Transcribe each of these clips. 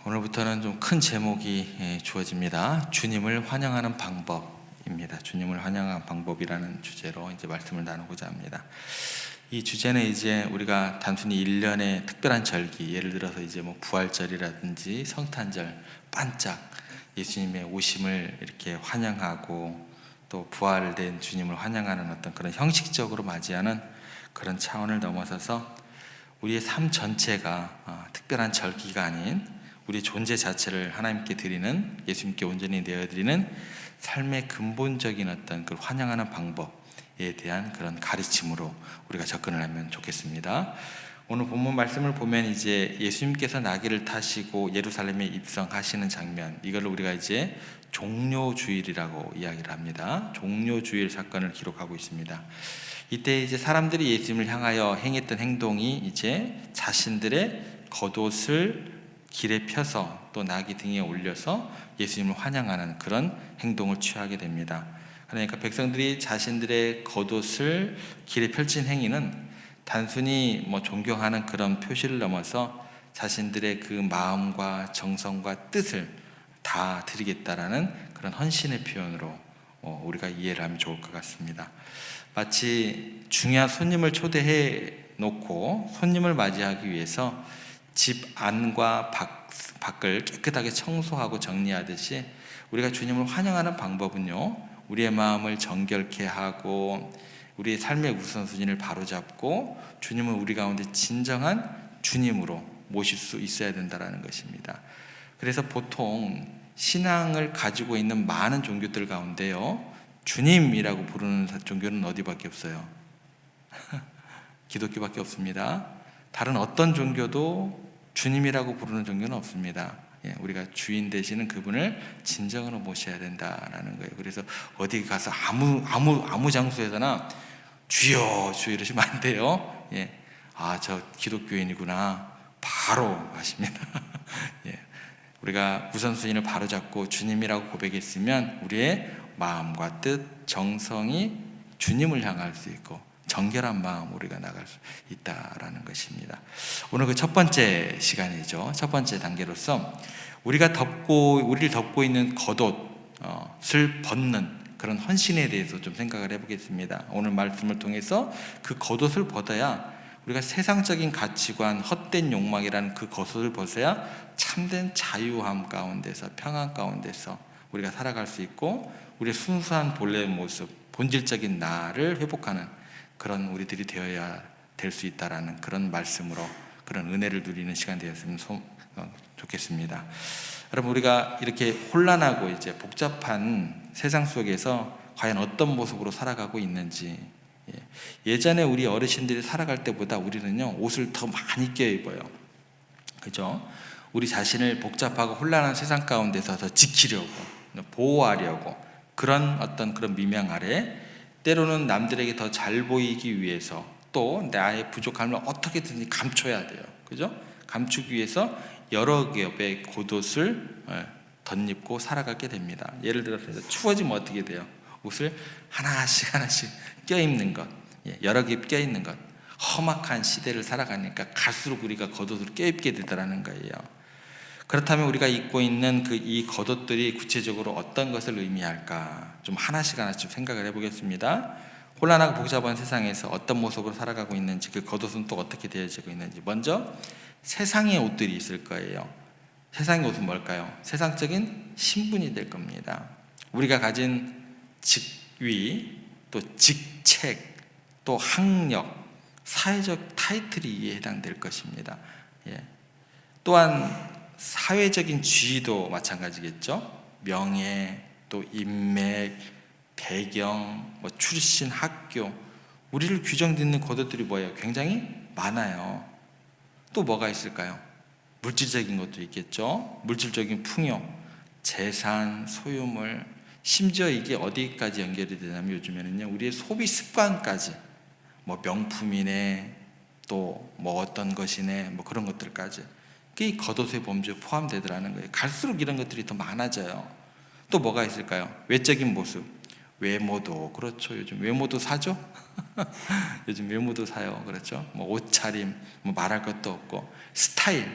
오늘부터는 좀 큰 제목이 주어집니다. 주님을 환영하는 방법입니다. 주님을 환영하는 방법이라는 주제로 이제 말씀을 나누고자 합니다. 이 주제는 이제 우리가 단순히 1년의 특별한 절기, 예를 들어서 이제 뭐 부활절이라든지 성탄절, 반짝 예수님의 오심을 이렇게 환영하고 또 부활된 주님을 환영하는 어떤 그런 형식적으로 맞이하는 그런 차원을 넘어서서 우리의 삶 전체가 특별한 절기가 아닌 우리 존재 자체를 하나님께 드리는, 예수님께 온전히 내어드리는 삶의 근본적인 어떤 그 환영하는 방법에 대한 그런 가르침으로 우리가 접근을 하면 좋겠습니다. 오늘 본문 말씀을 보면 이제 예수님께서 나귀를 타시고 예루살렘에 입성하시는 장면, 이걸 우리가 이제 종료주일이라고 이야기를 합니다. 종료주일 사건을 기록하고 있습니다. 이때 이제 사람들이 예수님을 향하여 행했던 행동이 이제 자신들의 겉옷을 길에 펴서 또 나귀 등에 올려서 예수님을 환영하는 그런 행동을 취하게 됩니다. 그러니까 백성들이 자신들의 겉옷을 길에 펼친 행위는 단순히 뭐 존경하는 그런 표시를 넘어서 자신들의 그 마음과 정성과 뜻을 다 드리겠다라는 그런 헌신의 표현으로 우리가 이해를 하면 좋을 것 같습니다. 마치 중요한 손님을 초대해 놓고 손님을 맞이하기 위해서 집 안과 밖을 깨끗하게 청소하고 정리하듯이 우리가 주님을 환영하는 방법은요, 우리의 마음을 정결케 하고 우리의 삶의 우선순위를 바로잡고 주님을 우리 가운데 진정한 주님으로 모실 수 있어야 된다는 것입니다. 그래서 보통 신앙을 가지고 있는 많은 종교들 가운데요, 주님이라고 부르는 종교는 어디밖에 없어요? 기독교밖에 없습니다. 다른 어떤 종교도 주님이라고 부르는 종교는 없습니다. 우리가 주인 되시는 그분을 진정으로 모셔야 된다라는 거예요. 그래서 어디 가서 아무 장소에서나 주여 주여 이러시면 안 돼요. 저 기독교인이구나 바로 하십니다. 우리가 우선순위를 바로 잡고 주님이라고 고백했으면 우리의 마음과 뜻, 정성이 주님을 향할 수 있고 정결한 마음 우리가 나갈 수 있다라는 것입니다. 오늘 그 첫 번째 시간이죠. 첫 번째 단계로서 우리를 덮고 있는 겉옷을 벗는 그런 헌신에 대해서 좀 생각을 해보겠습니다. 오늘 말씀을 통해서 그 겉옷을 벗어야 우리가 세상적인 가치관, 헛된 욕망이라는 그 겉옷을 벗어야 참된 자유함 가운데서, 평안 가운데서 우리가 살아갈 수 있고 우리의 순수한 본래의 모습, 본질적인 나를 회복하는 그런 우리들이 되어야 될 수 있다라는 그런 말씀으로 그런 은혜를 누리는 시간 되었으면 좋겠습니다. 여러분, 우리가 이렇게 혼란하고 이제 복잡한 세상 속에서 과연 어떤 모습으로 살아가고 있는지, 예전에 우리 어르신들이 살아갈 때보다 우리는요, 옷을 더 많이 껴입어요. 그죠? 우리 자신을 복잡하고 혼란한 세상 가운데서 더 지키려고, 보호하려고, 그런 어떤 그런 미명 아래 때로는 남들에게 더 잘 보이기 위해서 또 나의 부족함을 어떻게든지 감춰야 돼요. 그죠? 감추기 위해서 여러 겹의 겉옷을 덧입고 살아가게 됩니다. 예를 들어서 추워지면 어떻게 돼요? 옷을 하나씩 껴입는 것, 여러 겹 껴입는 것. 험악한 시대를 살아가니까 갈수록 우리가 겉옷을 껴입게 되더라는 거예요. 그렇다면 우리가 입고 있는 이 겉옷들이 구체적으로 어떤 것을 의미할까? 좀 하나씩 생각을 해보겠습니다. 혼란하고 복잡한 세상에서 어떤 모습으로 살아가고 있는지, 그 겉옷은 또 어떻게 되어지고 있는지. 먼저 세상의 옷들이 있을 거예요. 세상의 옷은 뭘까요? 세상적인 신분이 될 겁니다. 우리가 가진 직위, 또 직책, 또 학력, 사회적 타이틀이 이에 해당될 것입니다. 또한 사회적인 지위도 마찬가지겠죠. 명예, 또 인맥, 배경, 출신, 학교, 우리를 규정짓는 겉옷들이 뭐예요? 굉장히 많아요. 또 뭐가 있을까요? 물질적인 것도 있겠죠. 물질적인 풍요, 재산, 소유물, 심지어 이게 어디까지 연결이 되냐면 요즘에는요, 우리의 소비 습관까지, 명품이네, 또 어떤 것이네, 그런 것들까지 이 겉옷의 범주에 포함되더라는 거예요. 갈수록 이런 것들이 더 많아져요. 또 뭐가 있을까요? 외적인 모습, 외모도 그렇죠. 요즘 외모도 사죠. 요즘 외모도 사요. 그렇죠. 옷차림, 말할 것도 없고 스타일,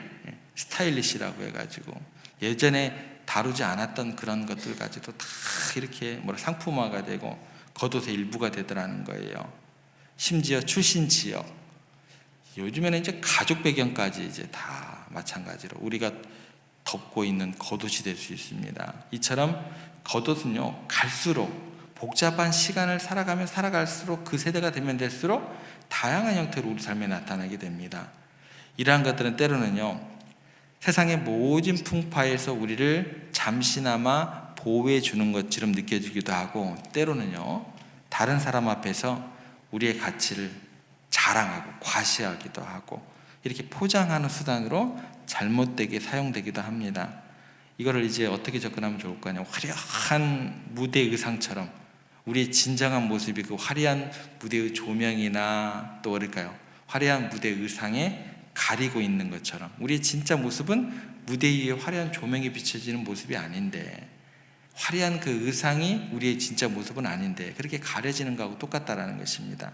스타일리시라고 해가지고 예전에 다루지 않았던 그런 것들 가지고 다 이렇게 상품화가 되고 겉옷의 일부가 되더라는 거예요. 심지어 출신 지역, 요즘에는 이제 가족 배경까지 이제 다 마찬가지로 우리가 덮고 있는 겉옷이 될 수 있습니다. 이처럼 겉옷은요, 갈수록 복잡한 시간을 살아가면 살아갈수록 그 세대가 되면 될수록 다양한 형태로 우리 삶에 나타나게 됩니다. 이러한 것들은 때로는요, 세상의 모진 풍파에서 우리를 잠시나마 보호해 주는 것처럼 느껴지기도 하고, 때로는요, 다른 사람 앞에서 우리의 가치를 자랑하고 과시하기도 하고, 이렇게 포장하는 수단으로 잘못되게 사용되기도 합니다. 이거를 이제 어떻게 접근하면 좋을까요? 화려한 무대 의상처럼 우리의 진정한 모습이 그 화려한 무대의 조명이나 또 뭐랄까요, 화려한 무대 의상에 가리고 있는 것처럼 우리의 진짜 모습은 무대 위에 화려한 조명이 비춰지는 모습이 아닌데, 화려한 그 의상이 우리의 진짜 모습은 아닌데 그렇게 가려지는 거하고 똑같다라는 것입니다.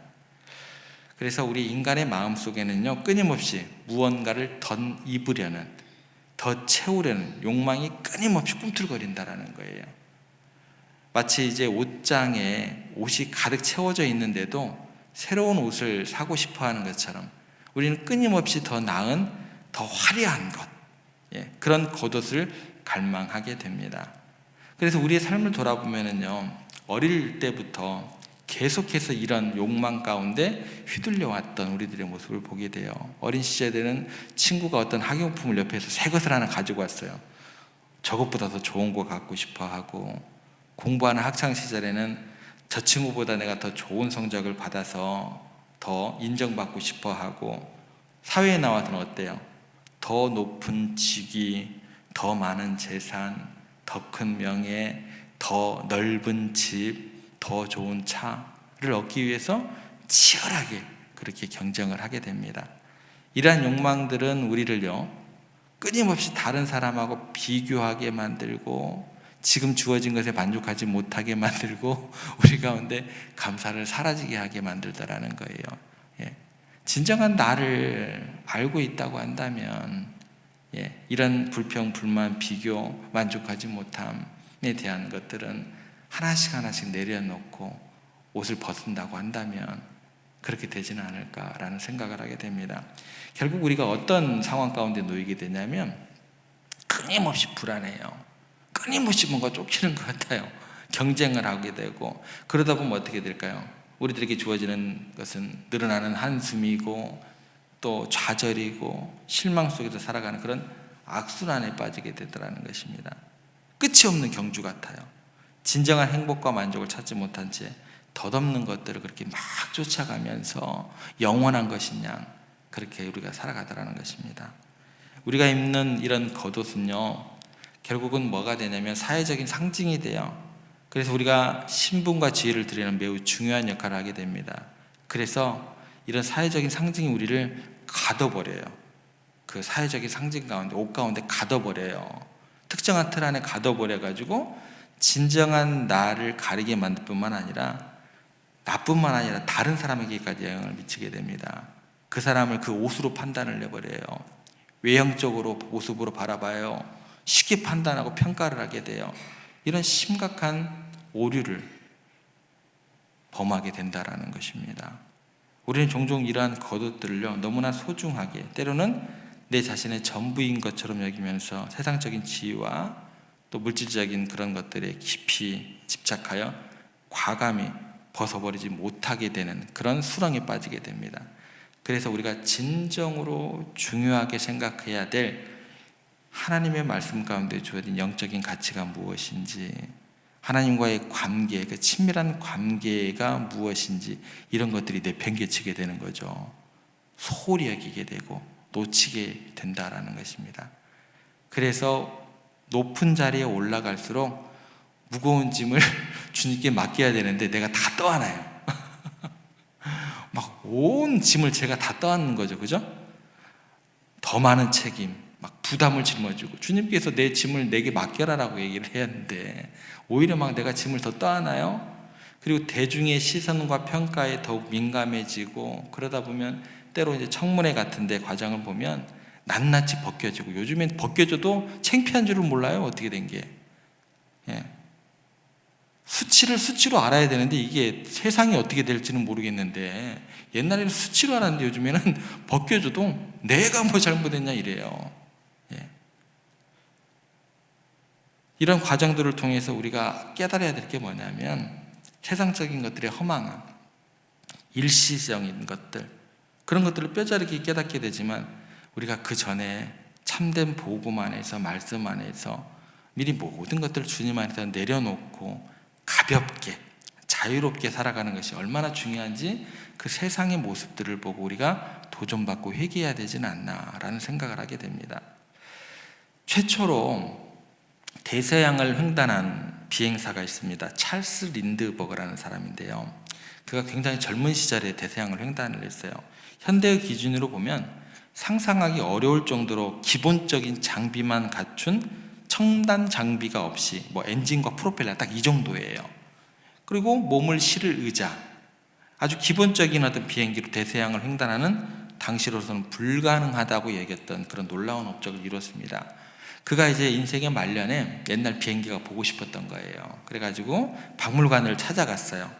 그래서 우리 인간의 마음 속에는요, 끊임없이 무언가를 더 입으려는, 더 채우려는 욕망이 끊임없이 꿈틀거린다라는 거예요. 마치 이제 옷장에 옷이 가득 채워져 있는데도 새로운 옷을 사고 싶어 하는 것처럼 우리는 끊임없이 더 나은, 더 화려한 것, 그런 겉옷을 갈망하게 됩니다. 그래서 우리의 삶을 돌아보면은요, 어릴 때부터 계속해서 이런 욕망 가운데 휘둘려 왔던 우리들의 모습을 보게 돼요. 어린 시절에는 친구가 어떤 학용품을 옆에서 새 것을 하나 가지고 왔어요. 저것보다 더 좋은 거 갖고 싶어 하고, 공부하는 학창 시절에는 저 친구보다 내가 더 좋은 성적을 받아서 더 인정받고 싶어 하고, 사회에 나와서는 어때요? 더 높은 직위, 더 많은 재산, 더 큰 명예, 더 넓은 집, 더 좋은 차를 얻기 위해서 치열하게 그렇게 경쟁을 하게 됩니다. 이러한 욕망들은 우리를요, 끊임없이 다른 사람하고 비교하게 만들고, 지금 주어진 것에 만족하지 못하게 만들고, 우리 가운데 감사를 사라지게 하게 만들더라는 거예요. 진정한 나를 알고 있다고 한다면, 이런 불평, 불만, 비교, 만족하지 못함에 대한 것들은 하나씩 내려놓고 옷을 벗는다고 한다면 그렇게 되지는 않을까라는 생각을 하게 됩니다. 결국 우리가 어떤 상황 가운데 놓이게 되냐면, 끊임없이 불안해요. 끊임없이 뭔가 쫓기는 것 같아요. 경쟁을 하게 되고, 그러다 보면 어떻게 될까요? 우리들에게 주어지는 것은 늘어나는 한숨이고, 또 좌절이고, 실망 속에서 살아가는 그런 악순환에 빠지게 되더라는 것입니다. 끝이 없는 경주 같아요. 진정한 행복과 만족을 찾지 못한 채 덧없는 것들을 그렇게 막 쫓아가면서 영원한 것이냐, 그렇게 우리가 살아가더라는 것입니다. 우리가 입는 이런 겉옷은요, 결국은 뭐가 되냐면 사회적인 상징이 돼요. 그래서 우리가 신분과 지위를 드리는 매우 중요한 역할을 하게 됩니다. 그래서 이런 사회적인 상징이 우리를 가둬버려요. 그 사회적인 상징 가운데, 옷 가운데 가둬버려요. 특정한 틀 안에 가둬버려가지고 진정한 나를 가리게 만들 뿐만 아니라, 나뿐만 아니라 다른 사람에게까지 영향을 미치게 됩니다. 그 사람을 그 옷으로 판단을 내버려요. 외형적으로, 모습으로 바라봐요. 쉽게 판단하고 평가를 하게 돼요. 이런 심각한 오류를 범하게 된다라는 것입니다. 우리는 종종 이러한 겉옷들을요, 너무나 소중하게, 때로는 내 자신의 전부인 것처럼 여기면서 세상적인 지위와 또 물질적인 그런 것들에 깊이 집착하여 과감히 벗어버리지 못하게 되는 그런 수렁에 빠지게 됩니다. 그래서 우리가 진정으로 중요하게 생각해야 될 하나님의 말씀 가운데 주어진 영적인 가치가 무엇인지, 하나님과의 관계, 그 친밀한 관계가 무엇인지, 이런 것들이 내팽개치게 되는 거죠. 소홀히 여기게 되고 놓치게 된다라는 것입니다. 그래서 높은 자리에 올라갈수록 무거운 짐을 주님께 맡겨야 되는데 내가 다 떠안아요. 막 온 짐을 제가 다 떠안는 거죠. 그죠? 더 많은 책임, 막 부담을 짊어지고, 주님께서 내 짐을 내게 맡겨라라고 얘기를 해야 하는데 오히려 막 내가 짐을 더 떠안아요. 그리고 대중의 시선과 평가에 더욱 민감해지고, 그러다 보면 때로 이제 청문회 같은 데 과정을 보면 낱낱이 벗겨지고, 요즘엔 벗겨져도 창피한 줄은 몰라요. 어떻게 된 게. 예. 수치를 수치로 알아야 되는데 이게 세상이 어떻게 될지는 모르겠는데, 옛날에는 수치로 알았는데 요즘에는 벗겨져도 내가 뭐 잘못했냐 이래요. 예. 이런 과정들을 통해서 우리가 깨달아야 될 게 뭐냐면, 세상적인 것들의 허망함, 일시적인 것들, 그런 것들을 뼈저리게 깨닫게 되지만, 우리가 그 전에 참된 복음 안에서, 말씀 안에서 미리 모든 것들을 주님 안에서 내려놓고 가볍게 자유롭게 살아가는 것이 얼마나 중요한지, 그 세상의 모습들을 보고 우리가 도전받고 회개해야 되지는 않나라는 생각을 하게 됩니다. 최초로 대서양을 횡단한 비행사가 있습니다. 찰스 린드버그라는 사람인데요, 그가 굉장히 젊은 시절에 대서양을 횡단을 했어요. 현대의 기준으로 보면 상상하기 어려울 정도로 기본적인 장비만 갖춘 첨단 장비가 없이, 엔진과 프로펠러 딱 이 정도예요. 그리고 몸을 실을 의자, 아주 기본적인 어떤 비행기로 대서양을 횡단하는 당시로서는 불가능하다고 여겼던 그런 놀라운 업적을 이뤘습니다. 그가 이제 인생의 말년에 옛날 비행기가 보고 싶었던 거예요. 그래가지고 박물관을 찾아갔어요.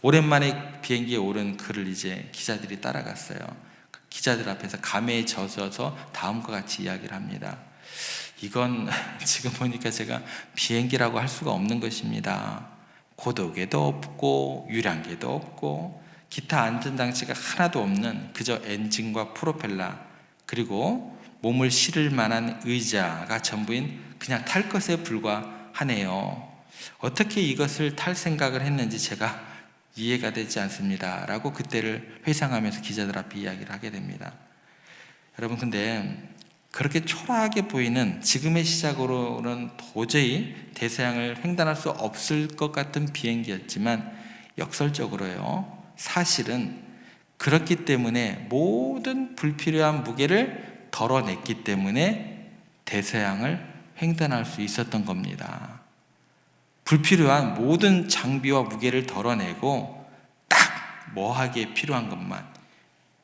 오랜만에 비행기에 오른 그를 이제 기자들이 따라갔어요. 기자들 앞에서 감회에 젖어서 다음과 같이 이야기를 합니다. 이건 지금 보니까 제가 비행기라고 할 수가 없는 것입니다. 고도계도 없고 유량계도 없고 기타 안전장치가 하나도 없는 그저 엔진과 프로펠러, 그리고 몸을 실을 만한 의자가 전부인 그냥 탈 것에 불과하네요. 어떻게 이것을 탈 생각을 했는지 제가 이해가 되지 않습니다 라고 그때를 회상하면서 기자들 앞에 이야기를 하게 됩니다. 여러분, 근데 그렇게 초라하게 보이는 지금의 시작으로는 도저히 대서양을 횡단할 수 없을 것 같은 비행기였지만, 역설적으로요, 사실은 그렇기 때문에 모든 불필요한 무게를 덜어냈기 때문에 대서양을 횡단할 수 있었던 겁니다. 불필요한 모든 장비와 무게를 덜어내고 딱 뭐하기에 필요한 것만,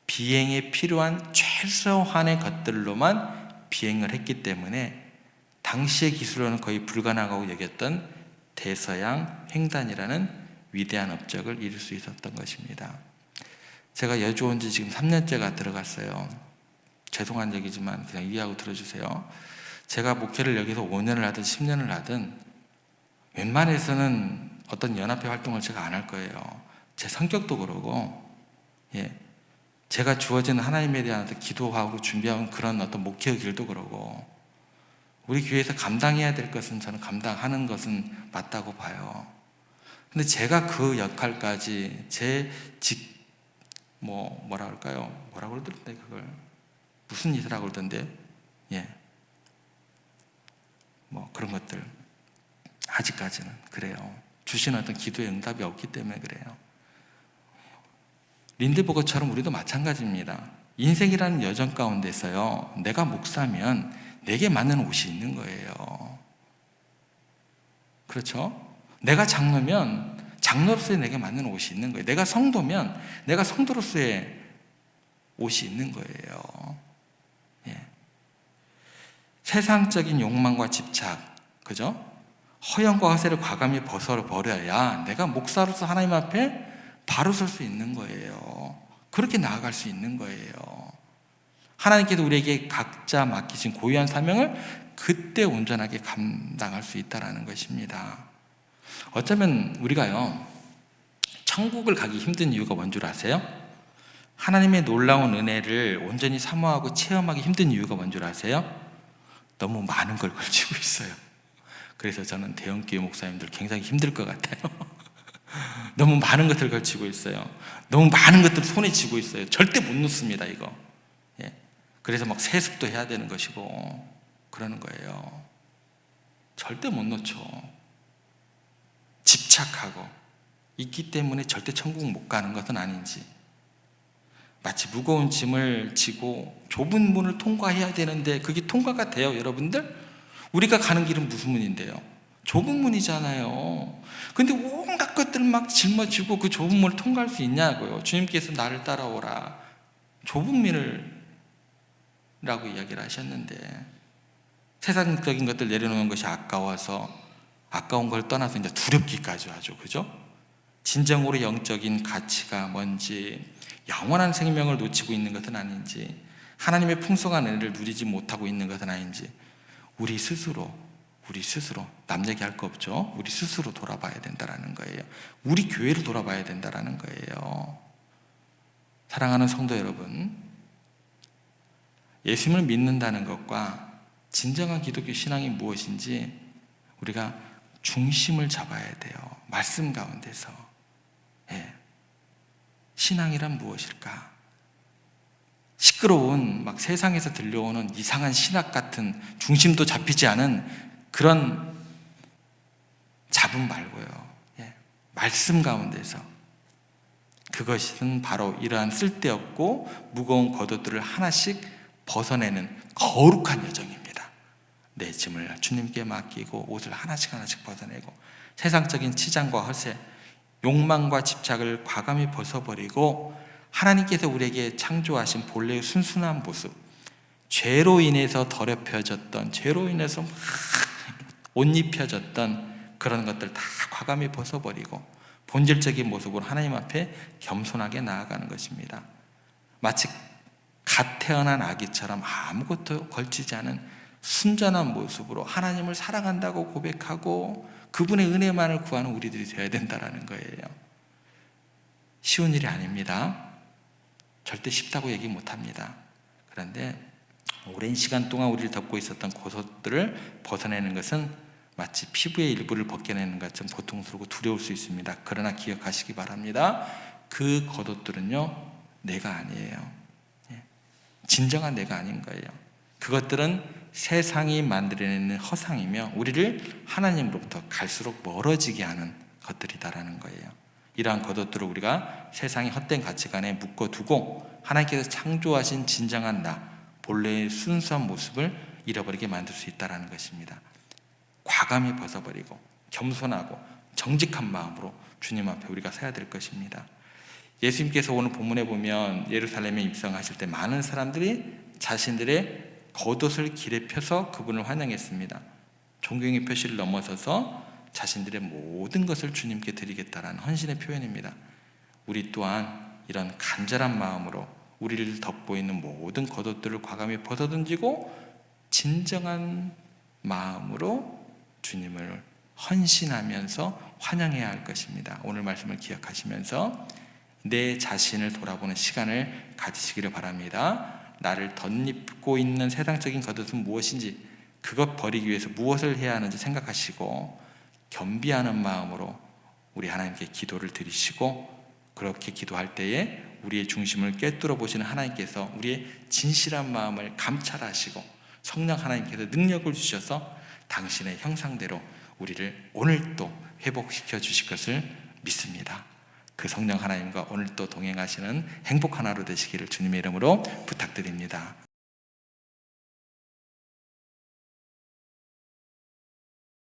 비행에 필요한 최소한의 것들로만 비행을 했기 때문에 당시의 기술로는 거의 불가능하고 여겼던 대서양 횡단이라는 위대한 업적을 이룰 수 있었던 것입니다. 제가 여주 온 지 지금 3년째가 들어갔어요. 죄송한 얘기지만 그냥 이해하고 들어주세요. 제가 목회를 여기서 5년을 하든 10년을 하든 웬만해서는 어떤 연합회 활동을 제가 안 할 거예요. 제 성격도 그러고, 제가 주어진 하나님에 대한 기도하고 준비하는 그런 어떤 목회의 길도 그러고, 우리 교회에서 감당해야 될 것은 저는 감당하는 것은 맞다고 봐요. 근데 제가 그 역할까지 뭐라 그럴까요? 뭐라고 그러던데, 그걸 무슨 이사라고 그러던데, 그런 것들 아직까지는 그래요. 주신 어떤 기도의 응답이 없기 때문에 그래요. 린드버거처럼 우리도 마찬가지입니다. 인생이라는 여정 가운데서요, 내가 목사면 내게 맞는 옷이 있는 거예요. 그렇죠? 내가 장로면 장로로서의 내게 맞는 옷이 있는 거예요. 내가 성도면 내가 성도로서의 옷이 있는 거예요. 세상적인 욕망과 집착, 그죠? 허영과 허세를 과감히 벗어버려야 내가 목사로서 하나님 앞에 바로 설 수 있는 거예요. 그렇게 나아갈 수 있는 거예요. 하나님께서 우리에게 각자 맡기신 고유한 사명을 그때 온전하게 감당할 수 있다는 것입니다. 어쩌면 우리가요, 천국을 가기 힘든 이유가 뭔 줄 아세요? 하나님의 놀라운 은혜를 온전히 사모하고 체험하기 힘든 이유가 뭔 줄 아세요? 너무 많은 걸 걸치고 있어요. 그래서 저는 대형교회 목사님들 굉장히 힘들 것 같아요. 너무 많은 것들 걸치고 있어요. 너무 많은 것들 손에 쥐고 있어요. 절대 못 놓습니다, 이거. 그래서 막 세습도 해야 되는 것이고 그러는 거예요. 절대 못 놓죠. 집착하고 있기 때문에 절대 천국 못 가는 것은 아닌지, 마치 무거운 짐을 지고 좁은 문을 통과해야 되는데 그게 통과가 돼요, 여러분들? 우리가 가는 길은 무슨 문인데요? 좁은 문이잖아요. 근데 온갖 것들 막 짊어지고 그 좁은 문을 통과할 수 있냐고요. 주님께서 나를 따라오라, 좁은 문을 이야기를 하셨는데, 세상적인 것들 내려놓는 것이 아까워서 아까운 걸 떠나서 이제 두렵기까지 하죠. 그죠? 진정으로 영적인 가치가 뭔지, 영원한 생명을 놓치고 있는 것은 아닌지, 하나님의 풍성한 은혜를 누리지 못하고 있는 것은 아닌지, 우리 스스로 남 얘기할 거 없죠. 우리 스스로 돌아봐야 된다라는 거예요. 우리 교회를 돌아봐야 된다라는 거예요. 사랑하는 성도 여러분, 예수님을 믿는다는 것과 진정한 기독교 신앙이 무엇인지 우리가 중심을 잡아야 돼요. 말씀 가운데서. 신앙이란 무엇일까? 시끄러운 막 세상에서 들려오는 이상한 신학 같은 중심도 잡히지 않은 그런 잡음 말고요. 말씀 가운데서. 그것은 바로 이러한 쓸데없고 무거운 겉옷들을 하나씩 벗어내는 거룩한 여정입니다. 내 짐을 주님께 맡기고 옷을 하나씩 벗어내고 세상적인 치장과 허세, 욕망과 집착을 과감히 벗어버리고 하나님께서 우리에게 창조하신 본래의 순순한 모습, 죄로 인해서 더럽혀졌던, 죄로 인해서 막 옷 입혀졌던 그런 것들 다 과감히 벗어버리고 본질적인 모습으로 하나님 앞에 겸손하게 나아가는 것입니다. 마치 갓 태어난 아기처럼 아무것도 걸치지 않은 순전한 모습으로 하나님을 사랑한다고 고백하고 그분의 은혜만을 구하는 우리들이 되어야 된다는 거예요. 쉬운 일이 아닙니다. 절대 쉽다고 얘기 못합니다. 그런데 오랜 시간 동안 우리를 덮고 있었던 겉옷들을 벗어내는 것은 마치 피부의 일부를 벗겨내는 것처럼 고통스럽고 두려울 수 있습니다. 그러나 기억하시기 바랍니다. 그 겉옷들은요, 내가 아니에요. 진정한 내가 아닌 거예요. 그것들은 세상이 만들어내는 허상이며 우리를 하나님으로부터 갈수록 멀어지게 하는 것들이다라는 거예요. 이러한 겉옷들을 우리가 세상의 헛된 가치관에 묶어두고 하나님께서 창조하신 진정한 나, 본래의 순수한 모습을 잃어버리게 만들 수 있다는 것입니다. 과감히 벗어버리고 겸손하고 정직한 마음으로 주님 앞에 우리가 서야 될 것입니다. 예수님께서 오늘 본문에 보면 예루살렘에 입성하실 때 많은 사람들이 자신들의 겉옷을 길에 펴서 그분을 환영했습니다. 존경의 표시를 넘어서서 자신들의 모든 것을 주님께 드리겠다라는 헌신의 표현입니다. 우리 또한 이런 간절한 마음으로 우리를 덮고 있는 모든 겉옷들을 과감히 벗어던지고 진정한 마음으로 주님을 헌신하면서 환영해야 할 것입니다. 오늘 말씀을 기억하시면서 내 자신을 돌아보는 시간을 가지시기를 바랍니다. 나를 덧입고 있는 세상적인 겉옷은 무엇인지, 그것 버리기 위해서 무엇을 해야 하는지 생각하시고 겸비하는 마음으로 우리 하나님께 기도를 드리시고, 그렇게 기도할 때에 우리의 중심을 꿰뚫어 보시는 하나님께서 우리의 진실한 마음을 감찰하시고 성령 하나님께서 능력을 주셔서 당신의 형상대로 우리를 오늘 또 회복시켜 주실 것을 믿습니다. 그 성령 하나님과 오늘 또 동행하시는 행복한 하루 되시기를 주님의 이름으로 부탁드립니다.